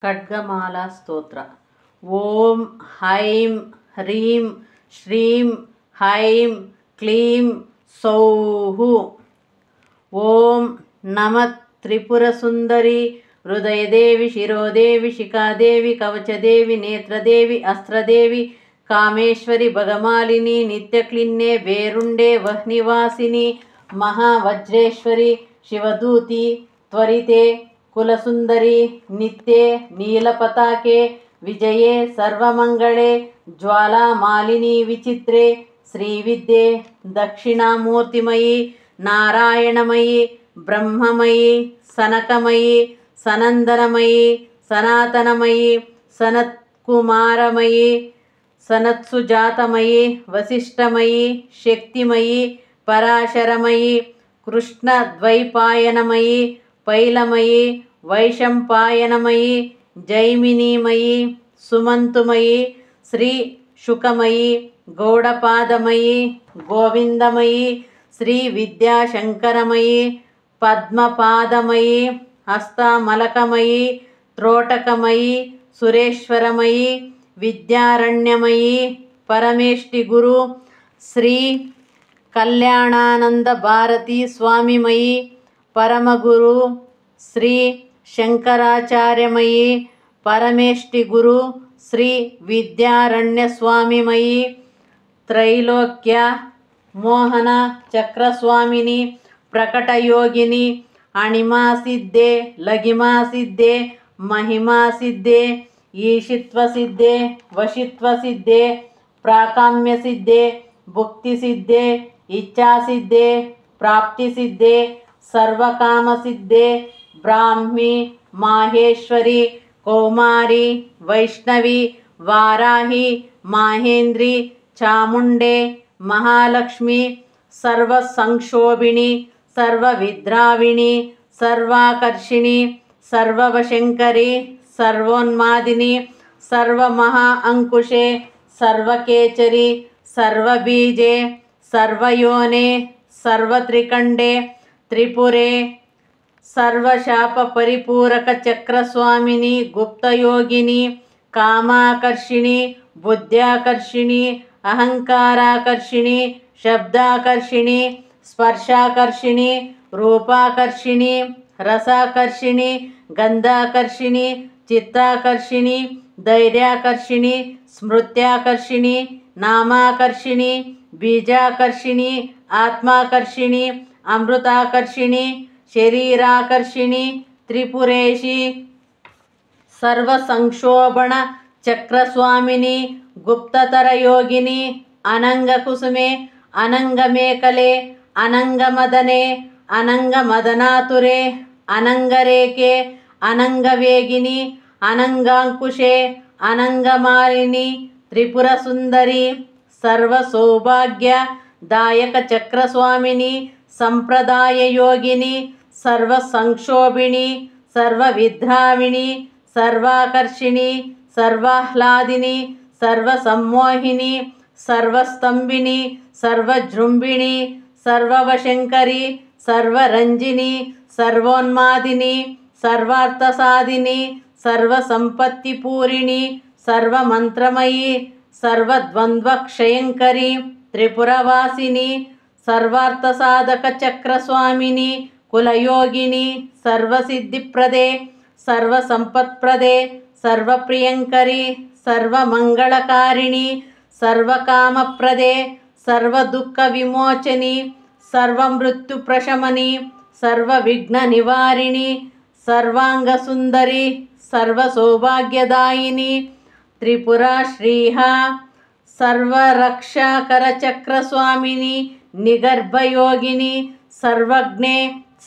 ఖడ్గమాలా స్తోత్ర. ఓం హైం హ్రీం శ్రీం హైం క్లీం సౌః. ఓం నమ త్రిపురసుందరి హృదయదేవి శిరోదేవి శిఖాదేవి కవచదేవి నేత్రదేవి అస్త్రదేవి కామేశ్వరి భగమాలిని నిత్యక్లిన్నే వేరుండే వహ్నివాసిని మహావజ్రేశ్వరి శివదూతి త్వరితే కులసుందరి నిత్యే నీలపతాకే విజయే సర్వమంగళే జ్వాలామాలిని విచిత్రే శ్రీవిద్యే దక్షిణామూర్తిమయి నారాయణమయి బ్రహ్మమయి సనకమయి సనందనమయి సనాతనమయి సనత్కుమారమయి సనత్సుజాతమయి వశిష్ఠమయి శక్తిమయి పరాశరమయి కృష్ణద్వైపాయనమయి పైలమయి వైశంపాయనమయి జైమినీమయి సుమంతుమయి శ్రీ శుకమయి గౌడపాదమయి గోవిందమయి శ్రీ విద్యాశంకరమయి పద్మపాదమయి హస్తామలకమయి త్రోటకమయి సురేశ్వరమయి విద్యారణ్యమయి పరమేష్టి గురు శ్రీ కళ్యాణానంద భారతీ స్వామిమయి పరమగురు శ్రీ శంకరాచార్యమయి పరమేష్టి గురు శ్రీ విద్యారణ్య స్వామిమయి త్రైలోక్య మోహన చక్రస్వామిని ప్రకటయోగిని అణిమాసిద్ధే లఘిమాసిద్ధే మహిమాసిద్ధే ఈషిత్వసిద్ధే వశిత్వసిద్ధే ప్రాకామ్యసిద్ధే భుక్తిసిద్ధే ఇచ్ఛాసిద్ధే ప్రాప్తిసిద్ధే సర్వకామసిద్ధే బ్రాహ్మి మాహేశ్వరి కౌమారి వైష్ణవి వారాహి మాహేంద్రి చాముండే మహాలక్ష్మి సర్వసంక్షోభిణి సర్వవిద్రావిణి సర్వాకర్షిణి సర్వవశంకరి సర్వోన్మాదిని సర్వమహా అంకుశే సర్వకేచరి సర్వబీజే సర్వయోనే సర్వత్రికండే త్రిపురే సర్వశాప పరిపూరక చక్రస్వామిని గుప్తయోగిని కామాకర్షిణి బుద్ధ్యాకర్షిణి అహంకారాకర్షిణి శబ్దాకర్షిణి స్పర్శాకర్షిణి రూపాకర్షిణి రసాకర్షిణి గంధాకర్షిణి చిత్తాకర్షిణి ధైర్యాకర్షిణి స్మృత్యాకర్షిణి నామాకర్షిణి బీజాకర్షిణి ఆత్మాకర్షిణి అమృతాకర్షిణి శరీరాకర్షిణి త్రిపురేషి సర్వసంక్షోభణ చక్రస్వామిని గుప్తతరయోగిని అనంగకుసుమే అనంగమేకలే అనంగమదనే అనంగమదనాతురే అనంగరేకే అనంగవేగిని అనంగాంకుశే అనంగమాలిని త్రిపురసుందరి సర్వసౌభాగ్య దాయక చక్రస్వామిని సంప్రదాయయోగిని సర్వసంక్షోభిణి సర్వవిద్రావిణి సర్వాకర్షిణి సర్వాహ్లాదిని సర్వసమ్మోహిని సర్వస్తంభిని సర్వజృంభిణి సర్వవశంకరి సర్వరంజిని సర్వోన్మాదిని సర్వార్థసాధిని సర్వసంపత్తిపూరిణి సర్వమంత్రమయి సర్వద్వంద్వక్షయంకరి త్రిపురవాసిని సర్వార్థసాధక చక్రస్వామిని కులయోగిని సర్వసిద్ధిప్రదే సర్వసంపత్ప్రదే సర్వప్రియంకరి సర్వమంగళకారిణి సర్వకామప్రదే సర్వదుఃఖ విమోచని సర్వమృత్యుప్రశమని సర్వవిఘ్న నివారిణి సర్వాంగసుందరి సర్వసౌభాగ్యదాయిని త్రిపురా శ్రీహ సర్వరక్షాకరచక్రస్వామిని నిగర్భయోగిని సర్వజ్ఞే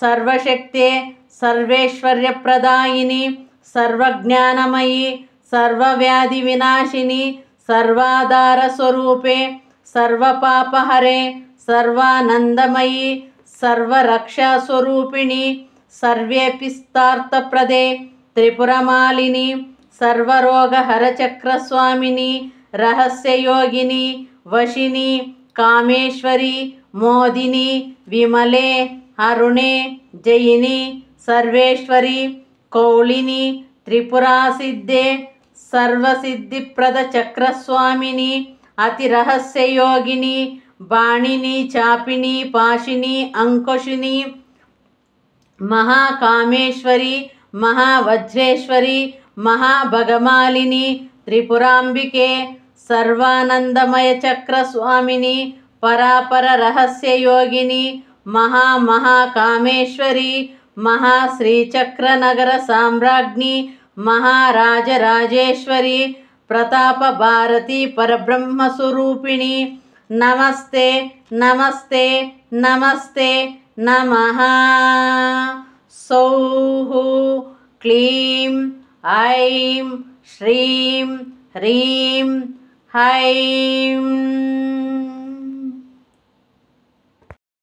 సర్వశక్తే సర్వేశ్వర్యప్రదాయిని సర్వజ్ఞానమయి సర్వవ్యాధి వినాశిని సర్వాధారస్వరూపే సర్వపాపహరే సర్వానందమయి సర్వరక్షాస్వరూపిణి సర్వేపిస్తార్థప్రదే త్రిపురమాలిని సర్వరోగహరచక్రస్వామిని రహస్యయోగిని వశిని కామేశ్వరి మోదిని విమలే అరుణే జయిని సర్వేశ్వరి కౌళిని త్రిపురాసిద్ధే సర్వసిద్ధిప్రద చక్రస్వామిని అతిరహస్యయోగిని బాణిని చాపిని పాశిని అంకుశిని మహాకామేశ్వరి మహావజ్రేశ్వరి మహాభగమాలిని త్రిపురాంబికే సర్వానందమయ చక్రస్వామిని పరాపర రహస్యయోగిని మహాకామేశ్వరి మహాశ్రీచక్రనగర సామ్రాజ్ఞి మహారాజరాజేశ్వరి ప్రతాప భారతి పరబ్రహ్మస్వరూపిణి నమస్తే నమస్తే నమస్తే నమః. సౌః క్లీం ఐం శ్రీం హ్రీం హైం.